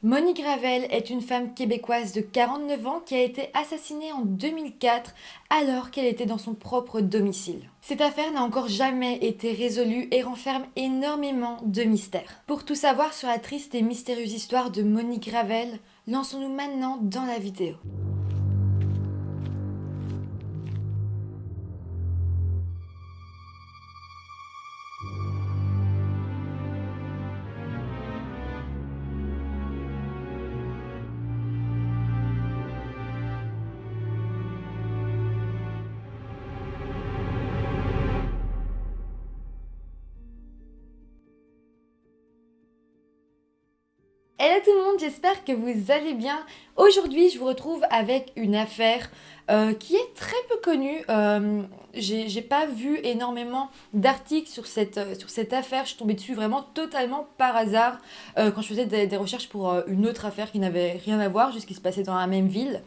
Monique Ravel est une femme québécoise de 49 ans qui a été assassinée en 2004 alors qu'elle était dans son propre domicile. Cette affaire n'a encore jamais été résolue et renferme énormément de mystères. Pour tout savoir sur la triste et mystérieuse histoire de Monique Ravel, lançons-nous maintenant dans la vidéo. Hello tout le monde, j'espère que vous allez bien. Aujourd'hui, je vous retrouve avec une affaire qui est très peu connue. J'ai pas vu énormément d'articles sur cette affaire. Je suis tombée dessus vraiment totalement par hasard quand je faisais des recherches pour une autre affaire qui n'avait rien à voir, juste qui se passait dans la même ville.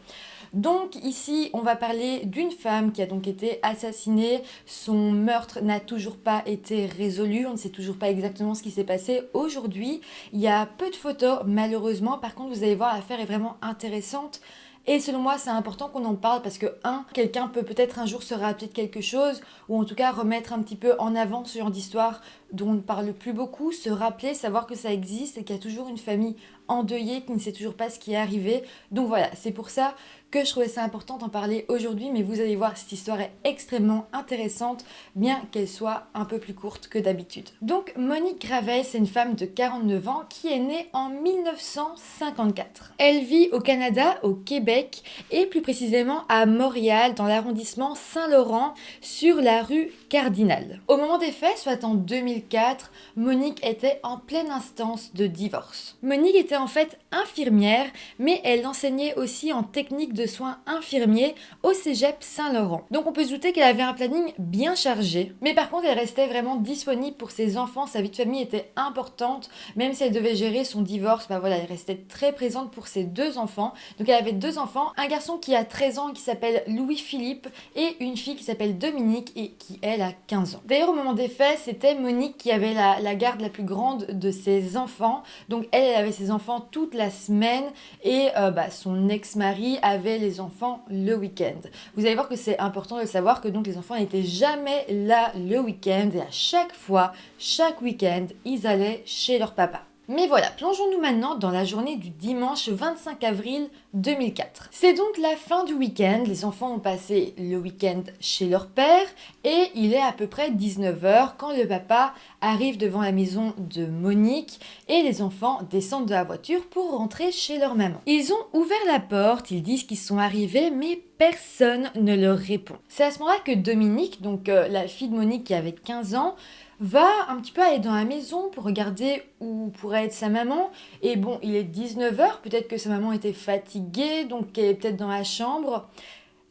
Donc ici, on va parler d'une femme qui a donc été assassinée. Son meurtre n'a toujours pas été résolu. On ne sait toujours pas exactement ce qui s'est passé aujourd'hui. Il y a peu de photos, malheureusement. Par contre, vous allez voir, l'affaire est vraiment intéressante. Et selon moi, c'est important qu'on en parle parce que, quelqu'un peut peut-être un jour se rappeler de quelque chose ou en tout cas remettre un petit peu en avant ce genre d'histoire dont on ne parle plus beaucoup, se rappeler, savoir que ça existe et qu'il y a toujours une famille endeuillée qui ne sait toujours pas ce qui est arrivé. Donc voilà, c'est pour ça que je trouvais ça important d'en parler aujourd'hui, mais vous allez voir, cette histoire est extrêmement intéressante, bien qu'elle soit un peu plus courte que d'habitude. Donc Monique Ravel, c'est une femme de 49 ans qui est née en 1954. Elle vit au Canada, au Québec, et plus précisément à Montréal, dans l'arrondissement Saint-Laurent, sur la rue Cardinal. Au moment des faits, soit en 2004, Monique était en pleine instance de divorce. Monique était en fait infirmière, mais elle enseignait aussi en technique de soins infirmiers au Cégep Saint-Laurent. Donc on peut se douter qu'elle avait un planning bien chargé, mais par contre elle restait vraiment disponible pour ses enfants, sa vie de famille était importante, même si elle devait gérer son divorce, elle restait très présente pour ses deux enfants. Donc elle avait deux enfants, un garçon qui a 13 ans qui s'appelle Louis-Philippe et une fille qui s'appelle Dominique et qui elle a 15 ans. D'ailleurs au moment des faits, c'était Monique qui avait la garde la plus grande de ses enfants, donc elle avait ses enfants toute la semaine et son ex-mari avait les enfants le week-end. Vous allez voir que c'est important de savoir que donc les enfants n'étaient jamais là le week-end et à chaque fois, chaque week-end, ils allaient chez leur papa. Mais voilà, plongeons-nous maintenant dans la journée du dimanche 25 avril 2004. C'est donc la fin du week-end, les enfants ont passé le week-end chez leur père et il est à peu près 19h quand le papa arrive devant la maison de Monique et les enfants descendent de la voiture pour rentrer chez leur maman. Ils ont ouvert la porte, ils disent qu'ils sont arrivés mais personne ne leur répond. C'est à ce moment-là que Dominique, donc la fille de Monique qui avait 15 ans, va un petit peu aller dans la maison pour regarder où pourrait être sa maman. Et bon, il est 19h, peut-être que sa maman était fatiguée, donc elle est peut-être dans la chambre.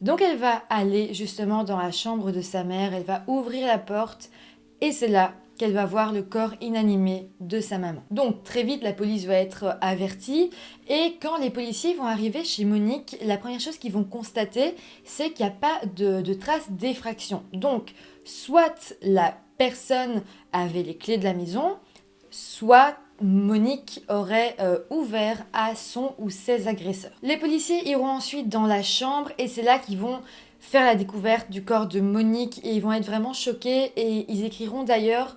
Donc elle va aller justement dans la chambre de sa mère, elle va ouvrir la porte et c'est là qu'elle va voir le corps inanimé de sa maman. Donc très vite, la police va être avertie et quand les policiers vont arriver chez Monique, la première chose qu'ils vont constater, c'est qu'il n'y a pas de traces d'effraction. Donc, soit la personne avait les clés de la maison, soit Monique aurait ouvert à son ou ses agresseurs. Les policiers iront ensuite dans la chambre et c'est là qu'ils vont faire la découverte du corps de Monique et ils vont être vraiment choqués et ils écriront d'ailleurs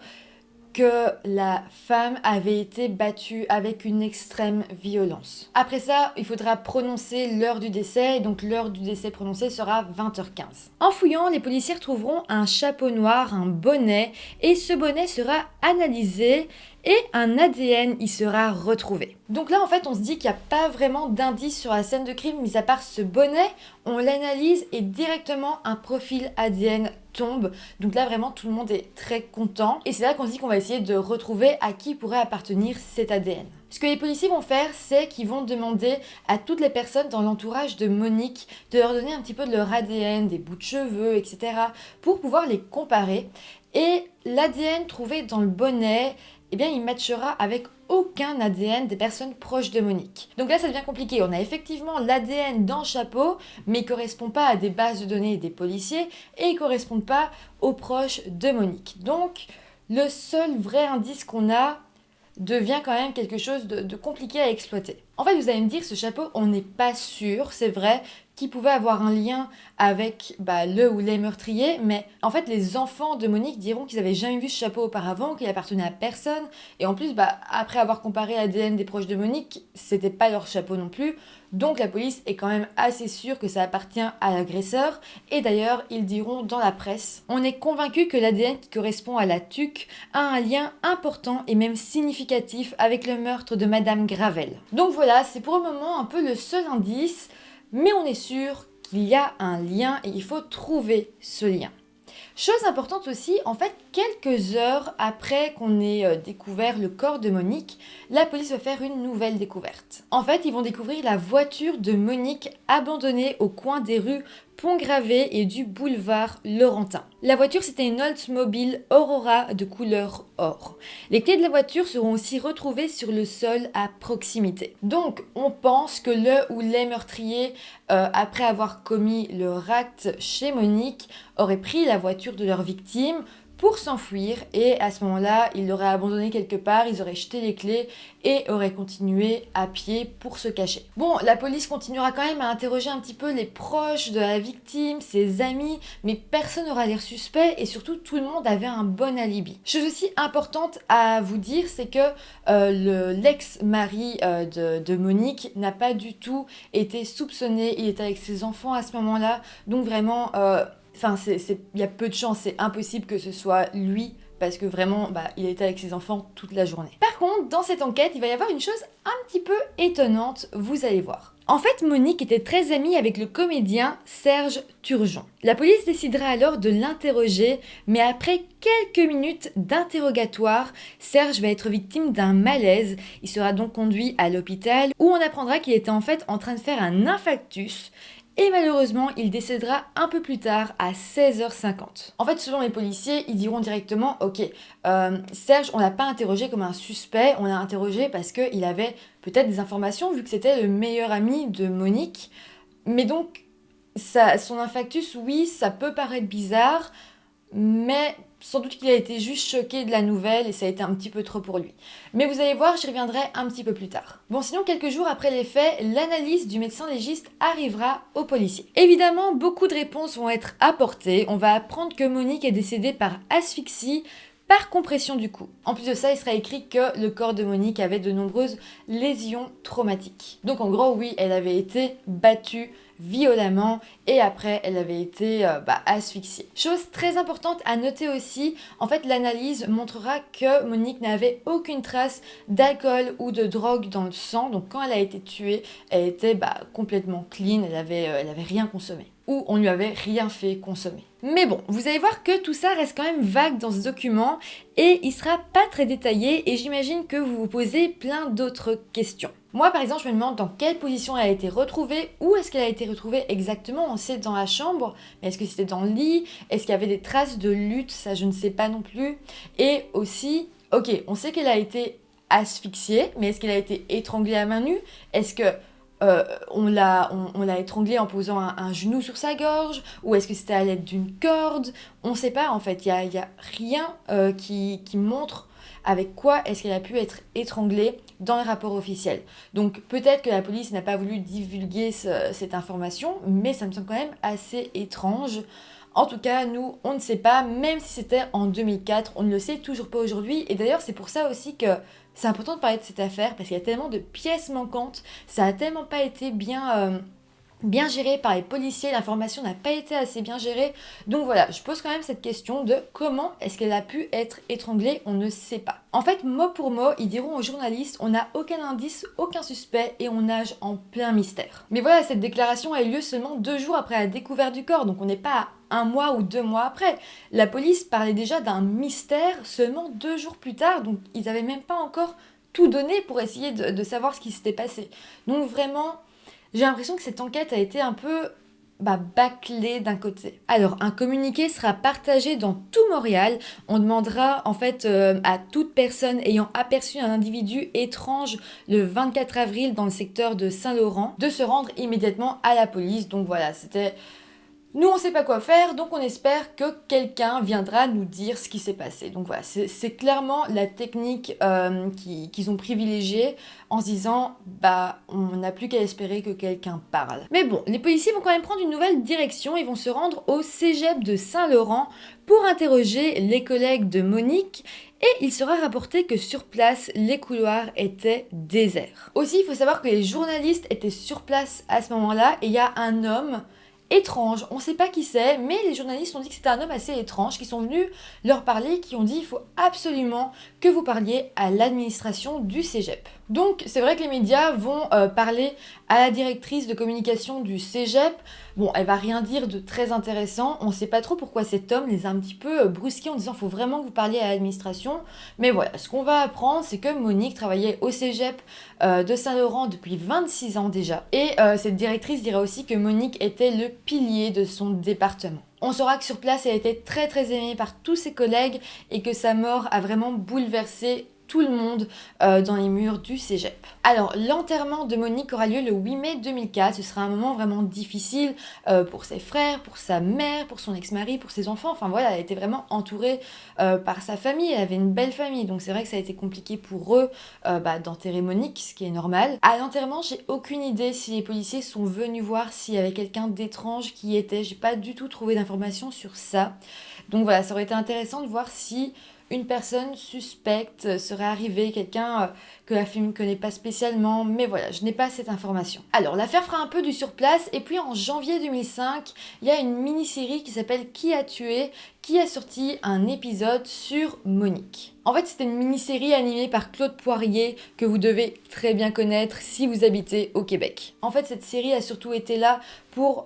que la femme avait été battue avec une extrême violence. Après ça, il faudra prononcer l'heure du décès, et donc l'heure du décès prononcée sera 20h15. En fouillant, les policiers retrouveront un chapeau noir, un bonnet, et ce bonnet sera analysé et un ADN y sera retrouvé. Donc là, en fait, on se dit qu'il n'y a pas vraiment d'indice sur la scène de crime, mis à part ce bonnet, on l'analyse et directement un profil ADN tombe. Donc là, vraiment, tout le monde est très content. Et c'est là qu'on se dit qu'on va essayer de retrouver à qui pourrait appartenir cet ADN. Ce que les policiers vont faire, c'est qu'ils vont demander à toutes les personnes dans l'entourage de Monique de leur donner un petit peu de leur ADN, des bouts de cheveux, etc. pour pouvoir les comparer. Et l'ADN trouvé dans le bonnet, il matchera avec aucun ADN des personnes proches de Monique. Donc là, ça devient compliqué. On a effectivement l'ADN dans le chapeau, mais il ne correspond pas à des bases de données des policiers et il ne correspond pas aux proches de Monique. Donc, le seul vrai indice qu'on a devient quand même quelque chose de compliqué à exploiter. En fait, vous allez me dire, ce chapeau, on n'est pas sûr, c'est vrai, qu'il pouvait avoir un lien avec le ou les meurtriers, mais en fait, les enfants de Monique diront qu'ils n'avaient jamais vu ce chapeau auparavant, qu'il appartenait à personne, et en plus, après avoir comparé l'ADN des proches de Monique, c'était pas leur chapeau non plus, donc la police est quand même assez sûre que ça appartient à l'agresseur, et d'ailleurs, ils diront dans la presse, on est convaincu que l'ADN qui correspond à la tuque a un lien important et même significatif avec le meurtre de Madame Gravel. Donc voilà, c'est pour le moment un peu le seul indice, mais on est sûr qu'il y a un lien et il faut trouver ce lien. Chose importante aussi, en fait, quelques heures après qu'on ait découvert le corps de Monique, la police va faire une nouvelle découverte. En fait, ils vont découvrir la voiture de Monique abandonnée au coin des rues Pont-Gravé et du boulevard Laurentin. La voiture, c'était une Oldsmobile Aurora de couleur or. Les clés de la voiture seront aussi retrouvées sur le sol à proximité. Donc, on pense que le ou les meurtriers, après avoir commis leur acte chez Monique, auraient pris la voiture de leur victime pour s'enfuir et à ce moment-là, ils l'auraient abandonné quelque part, ils auraient jeté les clés et auraient continué à pied pour se cacher. Bon, la police continuera quand même à interroger un petit peu les proches de la victime, ses amis, mais personne n'aura l'air suspect et surtout tout le monde avait un bon alibi. Chose aussi importante à vous dire, c'est que l'ex-mari de Monique n'a pas du tout été soupçonné, il était avec ses enfants à ce moment-là, donc vraiment... il y a peu de chances, c'est impossible que ce soit lui, parce que vraiment, il était avec ses enfants toute la journée. Par contre, dans cette enquête, il va y avoir une chose un petit peu étonnante, vous allez voir. En fait, Monique était très amie avec le comédien Serge Turgeon. La police décidera alors de l'interroger, mais après quelques minutes d'interrogatoire, Serge va être victime d'un malaise. Il sera donc conduit à l'hôpital, où on apprendra qu'il était en fait en train de faire un infarctus, et malheureusement, il décédera un peu plus tard à 16h50. En fait, selon les policiers, ils diront directement « Ok, Serge, on l'a pas interrogé comme un suspect, on l'a interrogé parce qu'il avait peut-être des informations vu que c'était le meilleur ami de Monique. Mais donc, son infarctus, oui, ça peut paraître bizarre, mais sans doute qu'il a été juste choqué de la nouvelle et ça a été un petit peu trop pour lui. Mais vous allez voir, j'y reviendrai un petit peu plus tard. Bon, sinon, quelques jours après les faits, l'analyse du médecin légiste arrivera aux policiers. Évidemment, beaucoup de réponses vont être apportées. On va apprendre que Monique est décédée par asphyxie, par compression du cou. En plus de ça, il sera écrit que le corps de Monique avait de nombreuses lésions traumatiques. Donc en gros, oui, elle avait été battue violemment et après elle avait été asphyxiée. Chose très importante à noter aussi, en fait l'analyse montrera que Monique n'avait aucune trace d'alcool ou de drogue dans le sang, donc quand elle a été tuée, elle était complètement clean, elle avait rien consommé. Ou on lui avait rien fait consommer. Mais bon, vous allez voir que tout ça reste quand même vague dans ce document et il sera pas très détaillé et j'imagine que vous vous posez plein d'autres questions. Moi par exemple, je me demande dans quelle position elle a été retrouvée, où est-ce qu'elle a été retrouvée exactement, on sait dans la chambre, mais est-ce que c'était dans le lit, est-ce qu'il y avait des traces de lutte, ça je ne sais pas non plus. Et aussi, ok, on sait qu'elle a été asphyxiée, mais est-ce qu'elle a été étranglée à main nue? Est-ce que on l'a étranglée en posant un genou sur sa gorge, ou est-ce que c'était à l'aide d'une corde? On ne sait pas en fait, il y a rien qui montre avec quoi est-ce qu'elle a pu être étranglée dans le rapport officiel. Donc peut-être que la police n'a pas voulu divulguer cette information, mais ça me semble quand même assez étrange. En tout cas, nous, on ne sait pas, même si c'était en 2004, on ne le sait toujours pas aujourd'hui. Et d'ailleurs, c'est pour ça aussi que c'est important de parler de cette affaire, parce qu'il y a tellement de pièces manquantes, ça a tellement pas été bien géré par les policiers, l'information n'a pas été assez bien gérée. Donc voilà, je pose quand même cette question de comment est-ce qu'elle a pu être étranglée, on ne sait pas. En fait, mot pour mot, ils diront aux journalistes, on n'a aucun indice, aucun suspect et on nage en plein mystère. Mais voilà, cette déclaration a eu lieu seulement 2 jours après la découverte du corps, donc on n'est pas à 1 mois ou 2 mois après. La police parlait déjà d'un mystère seulement 2 jours plus tard, donc ils n'avaient même pas encore tout donné pour essayer de savoir ce qui s'était passé. Donc vraiment... j'ai l'impression que cette enquête a été un peu bâclée d'un côté. Alors, un communiqué sera partagé dans tout Montréal. On demandera en fait à toute personne ayant aperçu un individu étrange le 24 avril dans le secteur de Saint-Laurent de se rendre immédiatement à la police. Donc voilà, c'était Nous, on sait pas quoi faire, donc on espère que quelqu'un viendra nous dire ce qui s'est passé. Donc voilà, c'est clairement la technique qu'ils ont privilégiée en se disant, bah, on n'a plus qu'à espérer que quelqu'un parle. Mais bon, les policiers vont quand même prendre une nouvelle direction. Ils vont se rendre au cégep de Saint-Laurent pour interroger les collègues de Monique. Et il sera rapporté que sur place, les couloirs étaient déserts. Aussi, il faut savoir que les journalistes étaient sur place à ce moment-là et il y a un homme étrange, on ne sait pas qui c'est, mais les journalistes ont dit que c'était un homme assez étrange, qui sont venus leur parler, qui ont dit il faut absolument que vous parliez à l'administration du cégep. Donc c'est vrai que les médias vont parler à la directrice de communication du cégep. Bon, elle va rien dire de très intéressant, on ne sait pas trop pourquoi cet homme les a un petit peu brusqués en disant faut vraiment que vous parliez à l'administration. Mais voilà, ce qu'on va apprendre, c'est que Monique travaillait au cégep de Saint-Laurent depuis 26 ans déjà. Et cette directrice dira aussi que Monique était le pilier de son département. On saura que sur place, elle était très très aimée par tous ses collègues et que sa mort a vraiment bouleversé tout le monde dans les murs du cégep. Alors, l'enterrement de Monique aura lieu le 8 mai 2004. Ce sera un moment vraiment difficile pour ses frères, pour sa mère, pour son ex-mari, pour ses enfants. Enfin voilà, elle était vraiment entourée par sa famille. Elle avait une belle famille, donc c'est vrai que ça a été compliqué pour eux d'enterrer Monique, ce qui est normal. À l'enterrement, j'ai aucune idée si les policiers sont venus voir s'il y avait quelqu'un d'étrange qui y était. J'ai pas du tout trouvé d'informations sur ça. Donc voilà, ça aurait été intéressant de voir si une personne suspecte serait arrivée, quelqu'un que la famille ne connaît pas spécialement, mais voilà, je n'ai pas cette information. Alors, l'affaire fera un peu du surplace, et puis en janvier 2005, il y a une mini-série qui s'appelle Qui a tué, qui a sorti un épisode sur Monique. En fait, c'était une mini-série animée par Claude Poirier, que vous devez très bien connaître si vous habitez au Québec. En fait, cette série a surtout été là pour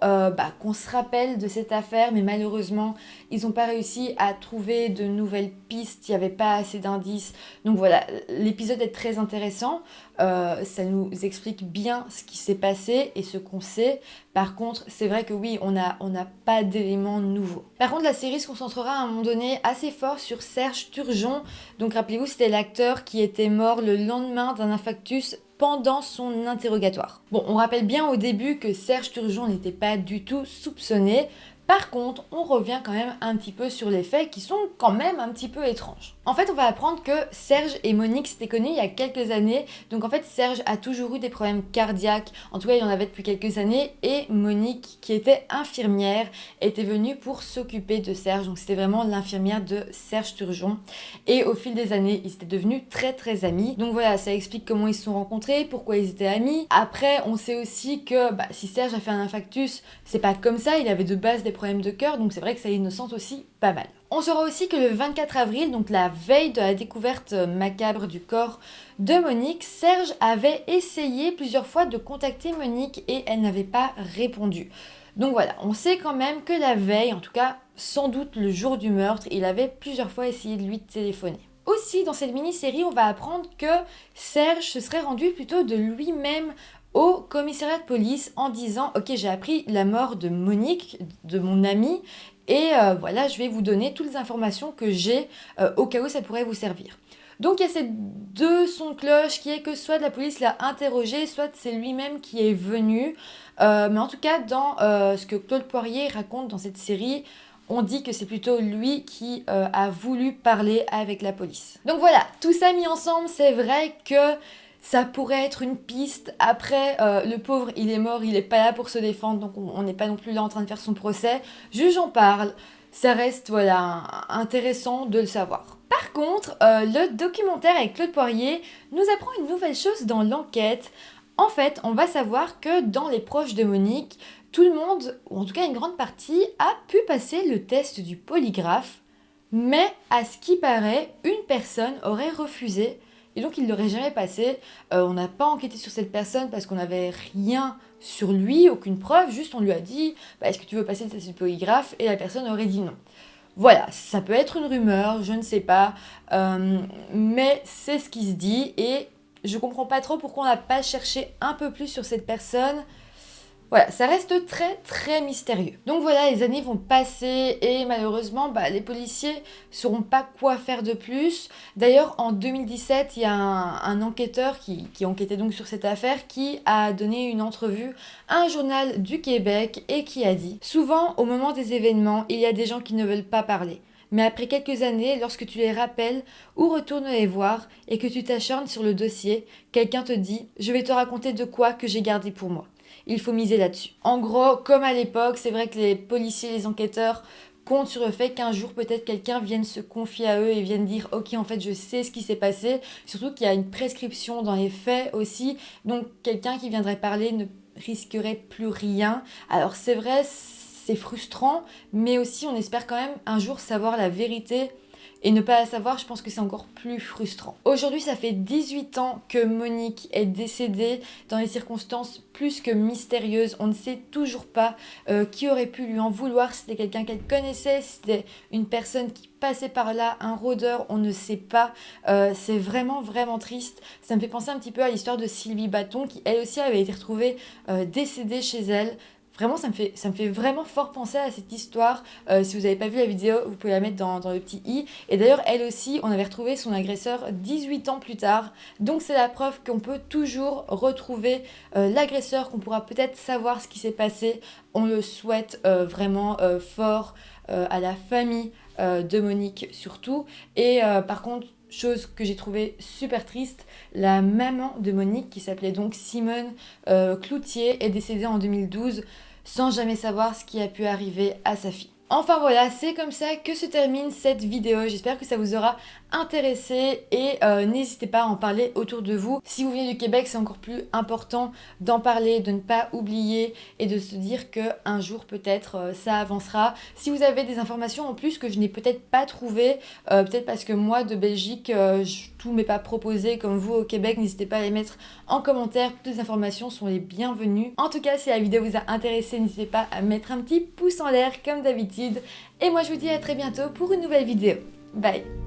qu'on se rappelle de cette affaire, mais malheureusement, ils n'ont pas réussi à trouver de nouvelles pistes, il n'y avait pas assez d'indices. Donc voilà, l'épisode est très intéressant, ça nous explique bien ce qui s'est passé et ce qu'on sait. Par contre, c'est vrai que oui, on n'a pas d'éléments nouveaux. Par contre, la série se concentrera à un moment donné assez fort sur Serge Turgeon. Donc rappelez-vous, c'était l'acteur qui était mort le lendemain d'un infarctus pendant son interrogatoire. Bon, on rappelle bien au début que Serge Turgeon n'était pas du tout soupçonné. Par contre, on revient quand même un petit peu sur les faits qui sont quand même un petit peu étranges. En fait, on va apprendre que Serge et Monique s'étaient connus il y a quelques années. Donc en fait, Serge a toujours eu des problèmes cardiaques. En tout cas, il en avait depuis quelques années. Et Monique, qui était infirmière, était venue pour s'occuper de Serge. Donc c'était vraiment l'infirmière de Serge Turgeon. Et au fil des années, ils étaient devenus très très amis. Donc voilà, ça explique comment ils se sont rencontrés, pourquoi ils étaient amis. Après, on sait aussi que si Serge a fait un infarctus, c'est pas comme ça. Il avait de base des problèmes de cœur. Donc c'est vrai que ça innocente aussi pas mal. On saura aussi que le 24 avril, donc la veille de la découverte macabre du corps de Monique, Serge avait essayé plusieurs fois de contacter Monique et elle n'avait pas répondu. Donc voilà, on sait quand même que la veille, en tout cas sans doute le jour du meurtre, il avait plusieurs fois essayé de lui téléphoner. Aussi, dans cette mini-série, on va apprendre que Serge se serait rendu plutôt de lui-même au commissariat de police en disant « Ok, j'ai appris la mort de Monique, de mon amie, et voilà, je vais vous donner toutes les informations que j'ai au cas où ça pourrait vous servir. » Donc il y a ces deux sons de cloche qui est que soit la police l'a interrogé, soit c'est lui-même qui est venu. Mais en tout cas, dans ce que Claude Poirier raconte dans cette série, on dit que c'est plutôt lui qui a voulu parler avec la police. Donc voilà, tout ça mis ensemble, c'est vrai que ça pourrait être une piste. Après, le pauvre, il est mort, il n'est pas là pour se défendre, donc on n'est pas non plus là en train de faire son procès. Juste j'en parle, ça reste intéressant de le savoir. Par contre, le documentaire avec Claude Poirier nous apprend une nouvelle chose dans l'enquête. En fait, on va savoir que dans les proches de Monique, tout le monde, ou en tout cas une grande partie, a pu passer le test du polygraphe, mais à ce qui paraît, une personne aurait refusé et donc il ne l'aurait jamais passé. On n'a pas enquêté sur cette personne parce qu'on n'avait rien sur lui, aucune preuve, juste on lui a dit est-ce que tu veux passer le test du polygraphe, et la personne aurait dit non. Voilà, ça peut être une rumeur, je ne sais pas, mais c'est ce qui se dit et je comprends pas trop pourquoi on n'a pas cherché un peu plus sur cette personne. Voilà, ça reste très très mystérieux. Donc voilà, les années vont passer et malheureusement, les policiers ne sauront pas quoi faire de plus. D'ailleurs, en 2017, il y a un enquêteur qui enquêtait donc sur cette affaire qui a donné une entrevue à un journal du Québec et qui a dit: Souvent, au moment des événements, il y a des gens qui ne veulent pas parler. Mais après quelques années, lorsque tu les rappelles ou retournes les voir et que tu t'acharnes sur le dossier, quelqu'un te dit: Je vais te raconter de quoi que j'ai gardé pour moi. Il faut miser là-dessus. En gros, comme à l'époque, c'est vrai que les policiers, les enquêteurs comptent sur le fait qu'un jour peut-être quelqu'un vienne se confier à eux et vienne dire: ok, en fait je sais ce qui s'est passé. Surtout qu'il y a une prescription dans les faits aussi, donc quelqu'un qui viendrait parler ne risquerait plus rien. Alors c'est vrai, c'est frustrant, mais aussi on espère quand même un jour savoir la vérité. Et ne pas la savoir, je pense que c'est encore plus frustrant. Aujourd'hui, ça fait 18 ans que Monique est décédée dans des circonstances plus que mystérieuses. On ne sait toujours pas qui aurait pu lui en vouloir. C'était quelqu'un qu'elle connaissait, c'était une personne qui passait par là, un rôdeur, on ne sait pas. C'est vraiment vraiment triste. Ça me fait penser un petit peu à l'histoire de Sylvie Bâton qui elle aussi avait été retrouvée décédée chez elle. Vraiment, ça me fait vraiment fort penser à cette histoire. Si vous n'avez pas vu la vidéo, vous pouvez la mettre dans le petit i. Et d'ailleurs, elle aussi, on avait retrouvé son agresseur 18 ans plus tard. Donc c'est la preuve qu'on peut toujours retrouver l'agresseur, qu'on pourra peut-être savoir ce qui s'est passé. On le souhaite vraiment fort à la famille de Monique surtout. Et par contre, chose que j'ai trouvé super triste, la maman de Monique, qui s'appelait donc Simone Cloutier, est décédée en 2012 sans jamais savoir ce qui a pu arriver à sa fille. Enfin voilà, c'est comme ça que se termine cette vidéo. J'espère que ça vous aura intéressé et n'hésitez pas à en parler autour de vous. Si vous venez du Québec, c'est encore plus important d'en parler, de ne pas oublier et de se dire que un jour peut-être ça avancera. Si vous avez des informations en plus que je n'ai peut-être pas trouvées, peut-être parce que moi de Belgique, tout m'est pas proposé comme vous au Québec, n'hésitez pas à les mettre en commentaire. Toutes les informations sont les bienvenues. En tout cas, si la vidéo vous a intéressé, n'hésitez pas à mettre un petit pouce en l'air comme d'habitude. Et moi je vous dis à très bientôt pour une nouvelle vidéo. Bye!